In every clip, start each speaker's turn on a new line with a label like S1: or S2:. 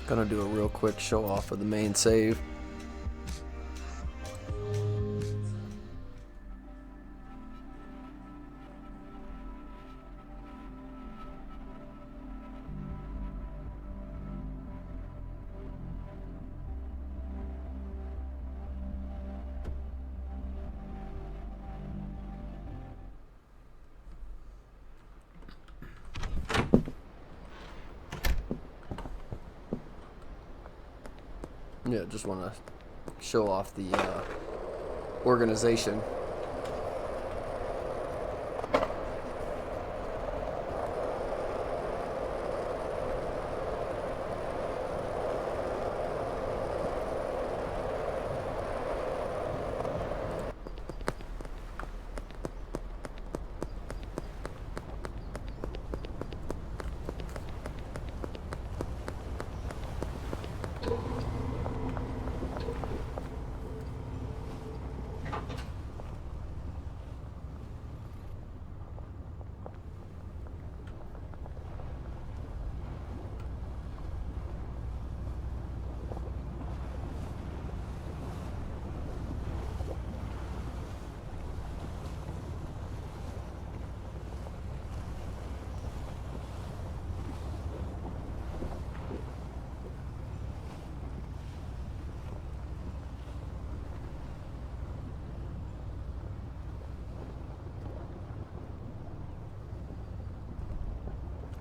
S1: Gonna do a real quick show off of the main save. Yeah, just want to show off the organization.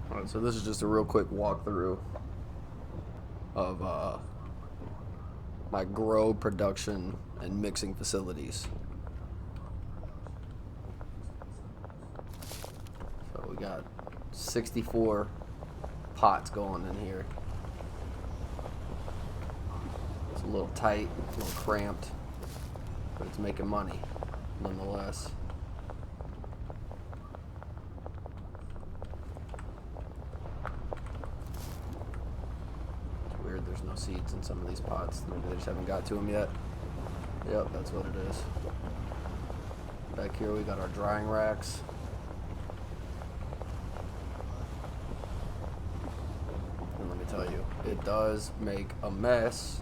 S1: Alright, so this is just a real quick walkthrough of my grow, production, and mixing facilities. So we got 64 pots going in here. It's a little tight, a little cramped, but it's making money nonetheless. There's no seeds in some of these pots. Maybe they just haven't got to them yet. Yep, that's what it is. Back here we got our drying racks. And let me tell you, it does make a mess.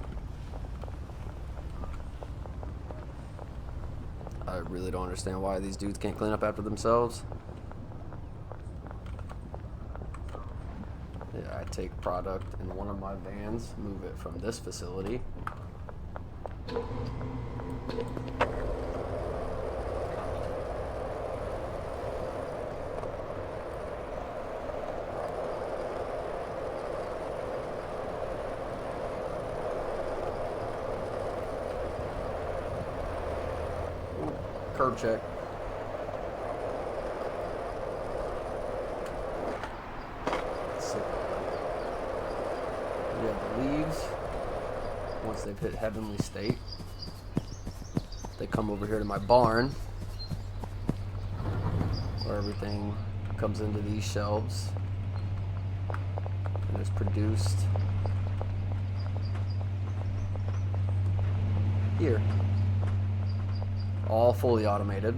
S1: I really don't understand why these dudes can't clean up after themselves. Yeah, I take product in one of my vans, move it from this facility. Curb check. The leaves, once they've hit heavenly state, they come over here to my barn where everything comes into these shelves and is produced here, all fully automated.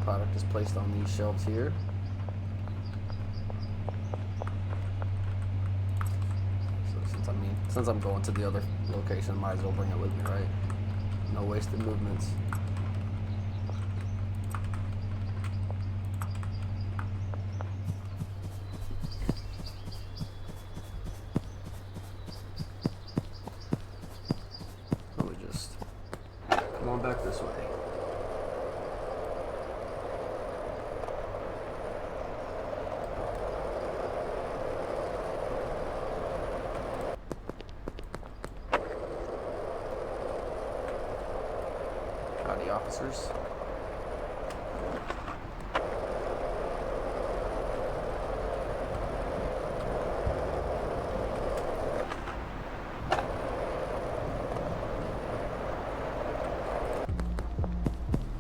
S1: Product is placed on these shelves here. So since I'm going to the other location, I might as well bring it with me, right? No wasted movements. Let me just come on back this way. Howdy, officers.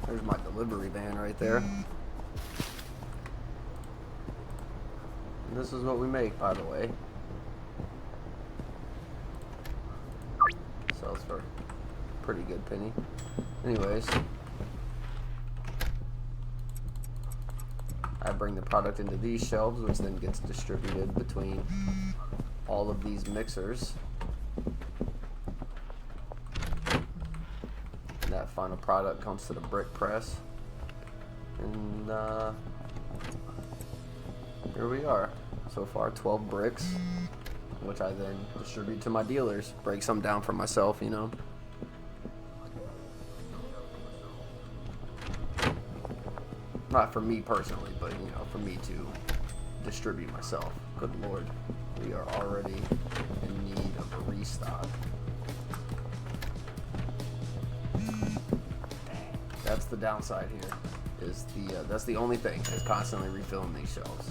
S1: There's my delivery van right there. And this is what we make, by the way. Sells for Pretty good penny. Anyways, I bring the product into these shelves, which then gets distributed between all of these mixers. And that final product comes to the brick press. And here we are. So far, 12 bricks, which I then distribute to my dealers. Break some down for myself, you know. Not for me personally, but you know, for me to distribute myself. Good Lord, we are already in need of a restock. That's the downside here. Is the that's the only thing, is constantly refilling these shelves.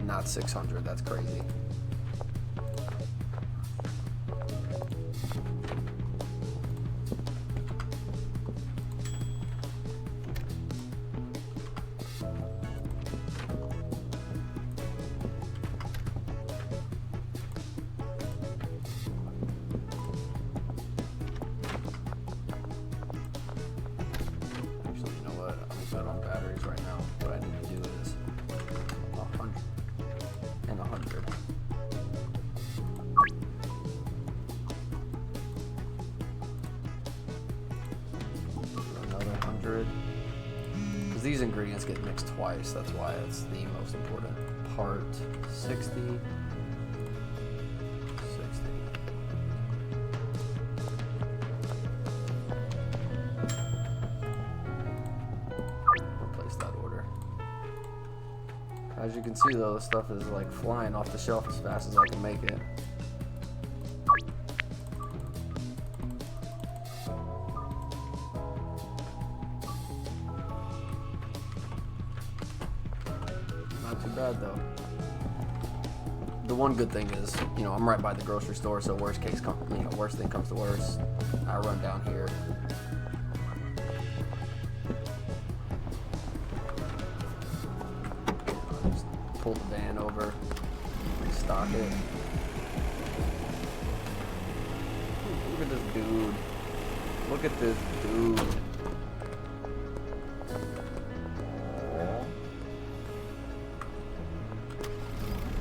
S1: Not 600, that's crazy. Actually, you know what? I'm set on batteries right now. What I need to do is 100 and 100. Another 100. Because these ingredients get mixed twice. That's why it's the most important part. 60. 60. Replace that order. As you can see though, this stuff is like flying off the shelf as fast as I can make it. Not too bad though. The one good thing is, you know, I'm right by the grocery store, so worst thing comes to worst, I run down here. Just pull the van over, restock it. Look at this dude. Look at this dude.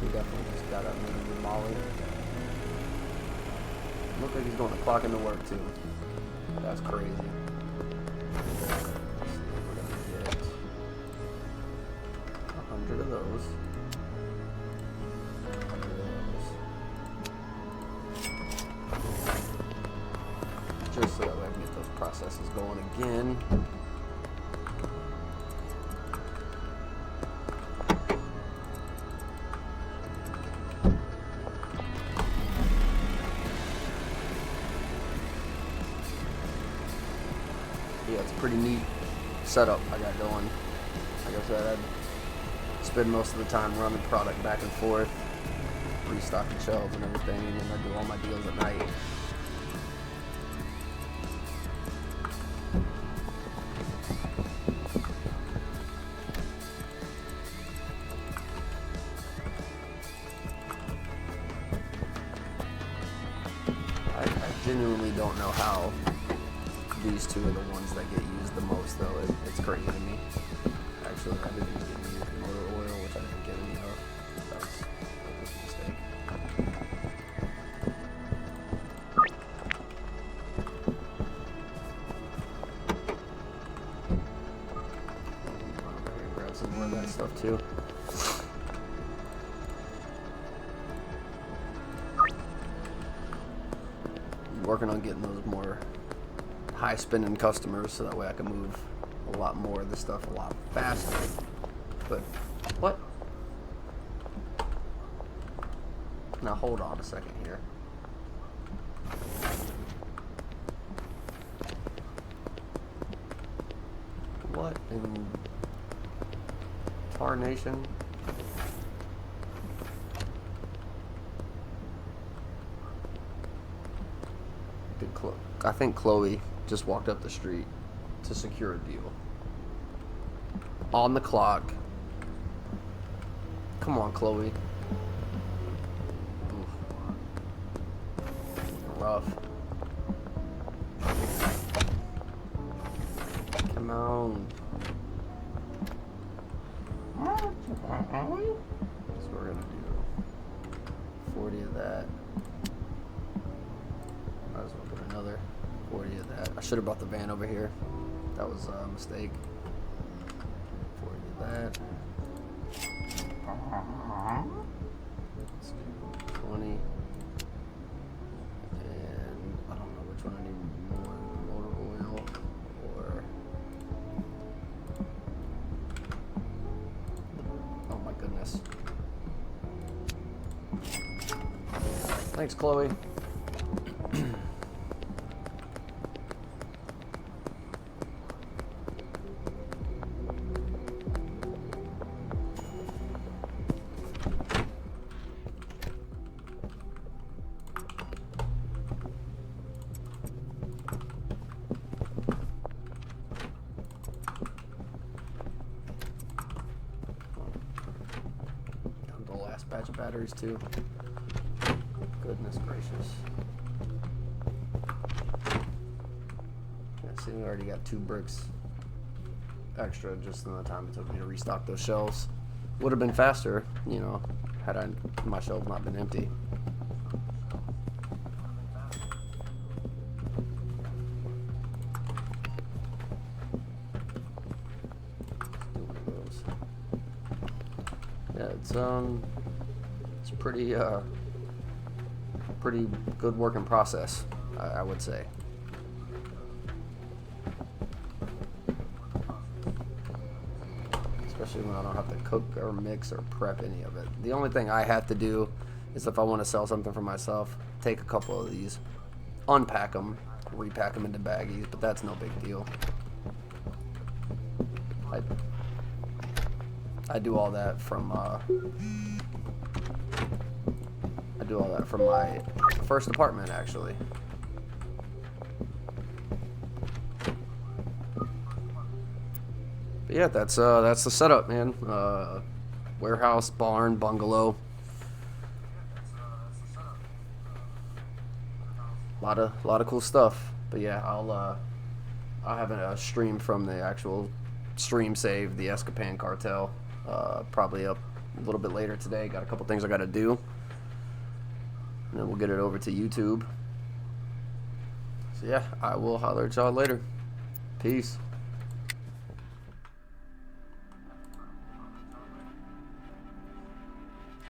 S1: He definitely just got a mini Molly. Looks like he's going to clock into work too. That's crazy. Let's see, we're gonna get 100 of those. 100 of those. Just so that way I can get those processes going again. Yeah, it's a pretty neat setup I got going. Like I said, I'd spend most of the time running product back and forth, restocking shelves and everything, and then I do all my deals at night. I genuinely don't know how these two are the ones that get used the most, though. It's crazy to me. Actually, I didn't even use motor oil, which I didn't get any of. That was a mistake. Okay, grab some more of that stuff too. Working on getting those more high spending customers so that way I can move a lot more of this stuff a lot faster. But what? Now hold on a second here. What in tarnation? I think Chloe just walked up the street to secure a deal. On the clock. Come on, Chloe. Oof. Rough. Come on. That's what we're gonna do. 40 of that. Might as well put another 40 of that. I should have brought the van over here. That was a mistake. 40 of that. Let's do 20. And I don't know which one I need more. Motor oil or... Oh my goodness. Thanks, Chloe. The last batch of batteries too. Goodness gracious. Yeah, see, we already got 2 bricks extra just in the time it took me to restock those shelves. Would have been faster, you know, had my shelves not been empty. Yeah, it's pretty good working process, I would say. Especially when I don't have to cook or mix or prep any of it. The only thing I have to do is if I want to sell something for myself, take a couple of these, unpack them, repack them into baggies, but that's no big deal. I do all that from my first apartment, actually. But yeah, that's the setup, man. Warehouse, barn, bungalow. Lot of cool stuff. But yeah, I'll have a stream from the actual stream save, the Escapan Cartel. Probably up a little bit later today. Got a couple things I got to do. And then we'll get it over to YouTube. So yeah, I will holler at y'all later. Peace.